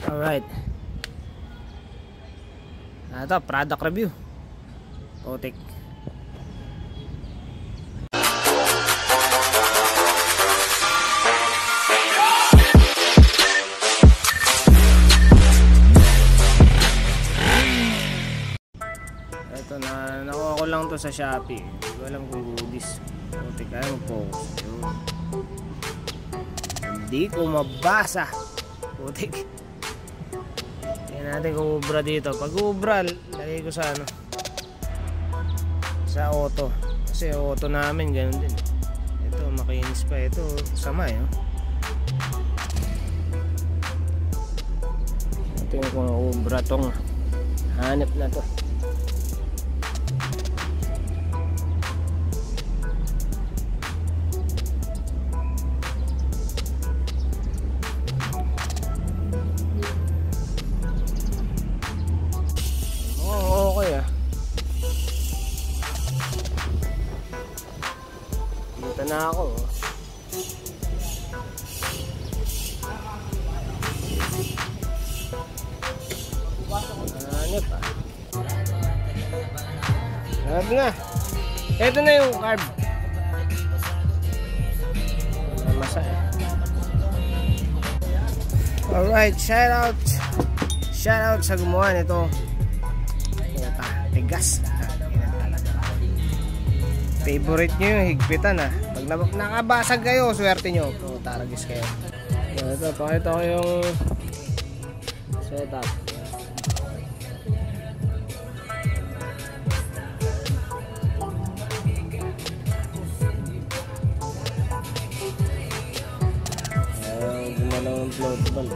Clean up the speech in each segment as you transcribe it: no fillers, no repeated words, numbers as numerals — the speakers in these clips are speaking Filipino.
Alright. Ito, product review. Putik. Ito na, nakuha ko lang to sa Shopee. Hindi ko alam kung goodies. Putik, ayaw mag-focus. Hindi ko mabasa. Putik. Tingnan natin kung ubra dito. Pag ubra, lagay ko sa ano, sa auto. Kasi auto namin ganun din. Ito makinis pa. Ito sama eh. Ito yung kung ubra tong hanip na to. Dito na ako. Ano pa? Carb na. Ito na yung carb. Masaya. Alright, shout out sa gumawa nito. Tigas. Favorite nyo yung higpitan ah. Pag nakabasag kayo, swerte nyo. Taragis kayo. Ito, pakita ko yung setup. Gumalaw ang float ball.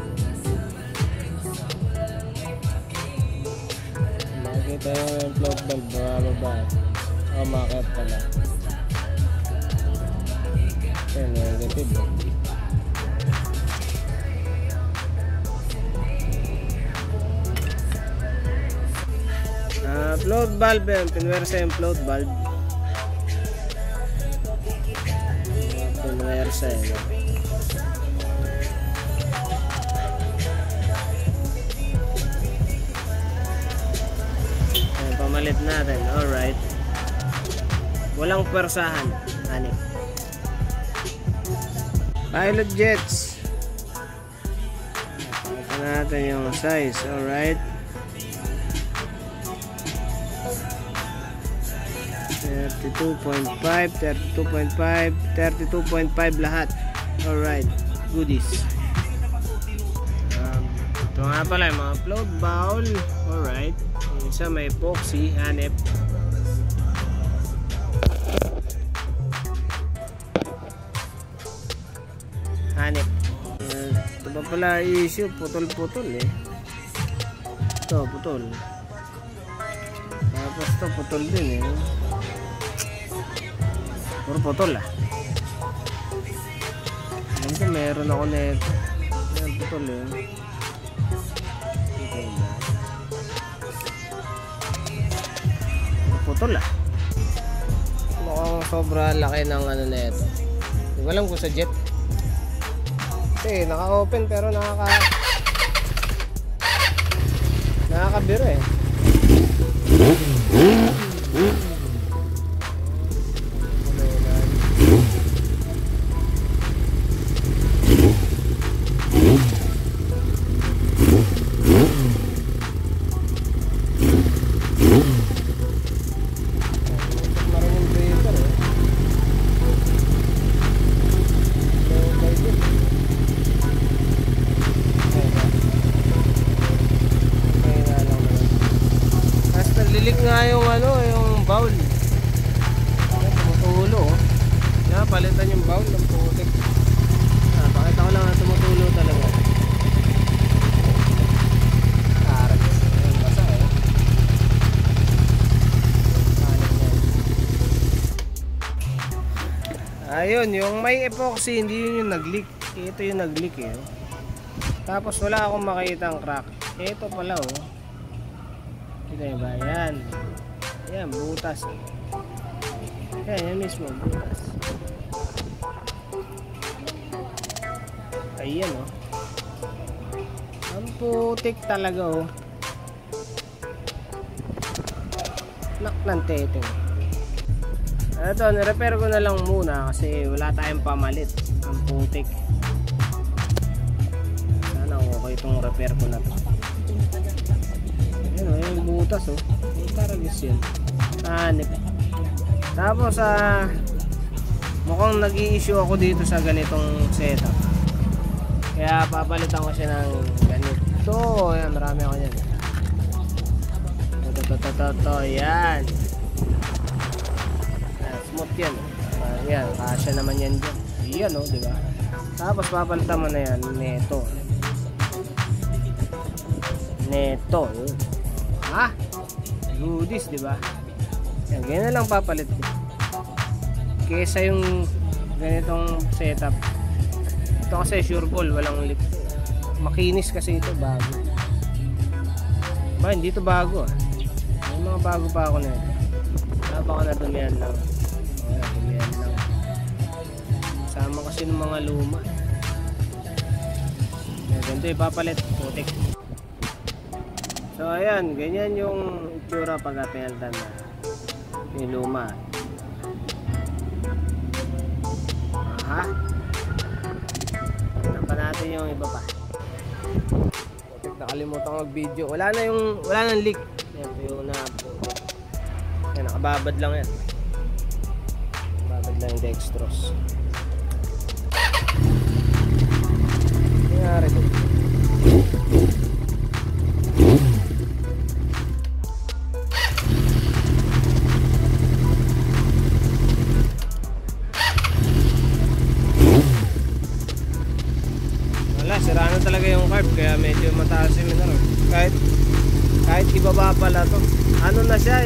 Makikita yung float ball. Baba. Makakit pala. Ayan, negative. Float valve yan. Pinwersa yung float valve. Pinwersa yan. Ayan, pamalit natin. Alright. Walang pwersahan. Hanip. Pilot jets. Ito natin yung size. Alright. 32.5, 32.5, 32.5 lahat. Alright. Goodies. Ito nga pala yung mga float bowl. Alright. Yung isa may epoxy. Hanip. Hanip. Ito pa pala issue, putol-putol eh. Ito, putol. Tapos ito, putol din eh. Puro putol ah. Ito, meron ako na ito. Ayan, putol eh. Putol ah. Mukhang sobra laki ng ano na ito. Hindi ko alam kung sa jet. Kasi naka-open pero nakakabiro eh. Lilik nga yung ano, yung bowl. Tumutulo oh. Palitan yung bowl ng putik. Pakita ko lang na tumutulo talaga. Basa eh. Ayun, yung may epoxy, hindi yun yung nag-leak. Ito yung nag-leak eh. Tapos wala akong makita ang crack. Ito pala oh. Kita nyo ba? Yan. Yan, butas. Yan, yan mismo, butas. Ayan, oh. Ang putik talaga oh. Nak ng teteng. Ito, nirepair ko na lang muna kasi wala tayong pamalit. Ang putik. Sana okay itong repair ko na to. Ayun oh, yung butas oh. Taragis yun. Hanip. Tapos mukhang nag-i-issue ako dito sa ganitong setup. Kaya papalitan ko siya ng ganito. Ayan, marami ako yan. Ito, yan. Smooth yan. Yan, kasya naman yan dyan. Yan o, diba? Tapos papalitan mo na yan. Neto. Neto. Ha? Goodies, diba? Yan, ganyan lang papalit ko. Kesa yung ganitong setup. Ito kasi sure ball, walang lip. Makinis kasi ito, bago. Ba, hindi ito bago ah. May mga bago pa ako na ito. Baka na dumihan lang. Dumihan lang. Sama kasi ng mga luma. Ganito ipapalit. Putik. So ayan, ganyan yung itsura pag pinalitan na yung luma. Aha. Tignan pa natin yung iba pa. Nakalimutan ko mag-video. Wala nang leak. Ito yung yan, nakababad lang yan. Babad lang yung dextrose. Nangyari ko. Wala, sira na talaga yung carb. Kaya medyo mataas yung mineral. Kahit ibaba pala to. Ano na siya,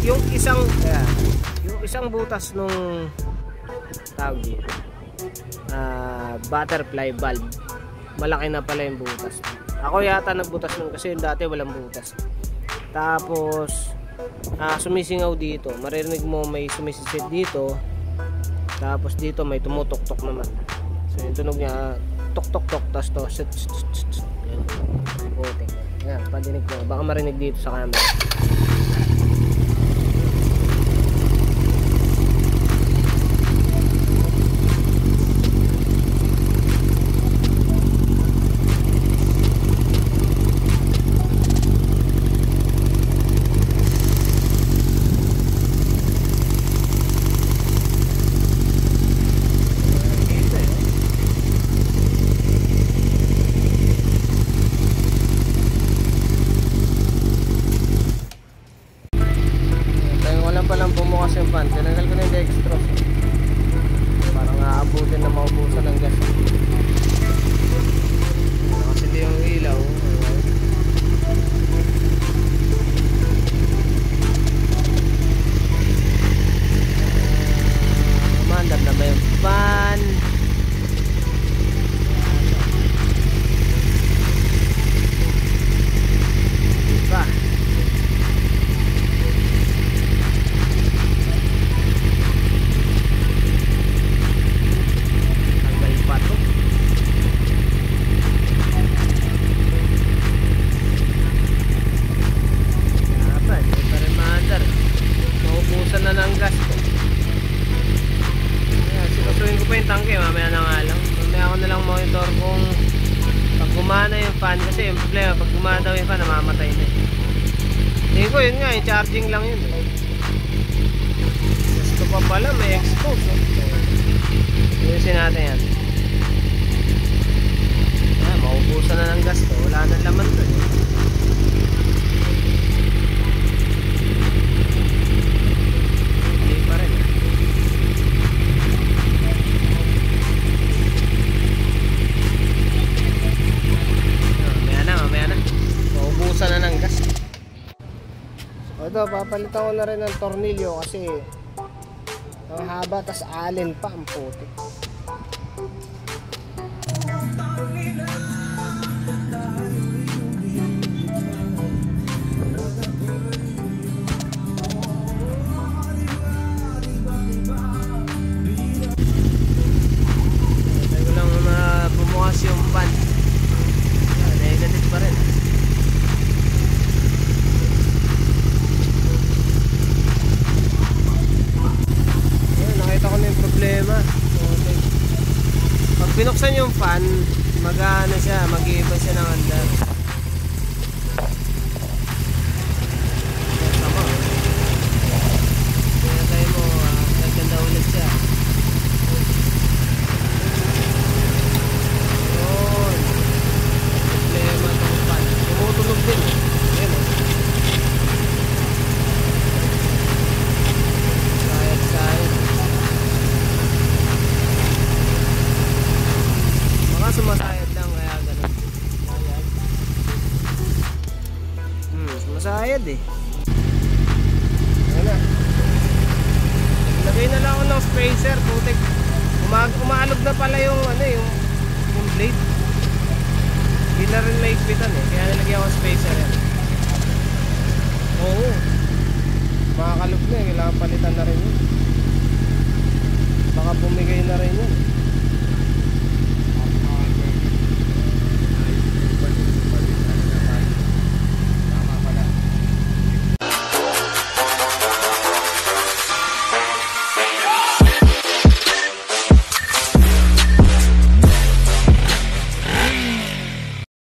yung isang butas nung tawag dito, butterfly valve, malaki na pala yung butas. Ako yata nagbutas nun kasi yung dati walang butas. Tapos sumisingaw dito, maririnig mo may sumisisid dito. Tapos dito may tumutok-tok naman. So yung tunog niya tok-tok-tok, tapos to yan, putik. Yan, padinig ko. Baka marinig dito sa camera. Bumukas yung pan, tinagal ko na yung dextrose. Parang aabutin na maubusan ng gas. Kasi hindi yung ilaw. Mandar na ba yung pan? Diba? Na ng gas ko. Ayan, sinusuin ko pa yung tangke, mamaya na nga lang. Mamaya ako na lang monitor kung pag gumana yung fan, kasi yung problema pag gumana daw yung fan, namamatay na. Hindi ko yun nga, yung charging lang yun. Gusto pa pala, may expose. Ayusin natin yan. Ayan, maubusan na ng gas ko, wala na laman to. Na ng gas. So ito, papalitan ko na rin ng tornilyo kasi ang haba, tas allen pa, ang putik. Tayo lang na bumukas yung pan. Negative bubuksan yung fan, mag-ano siya, mag-iiba siya ng andar. Sama. Kaya tayo mo, nagkanda ulit siya. Yun. Problema itong fan. Tumutunog din eh. Ayan o. Sayad-sayad. Baka sumasayad lang kaya ganun. Sumasayad eh. Ayan na. Lagay na lang ako ng spacer, putik. Umaalog na pala yung ano yung blade. Hindi na rin maigpitan eh. Kaya nilagyan ako ng spacer yan. Oo. Makakalog na eh. Kailangan palitan na rin yun. Baka bumigay na rin yun.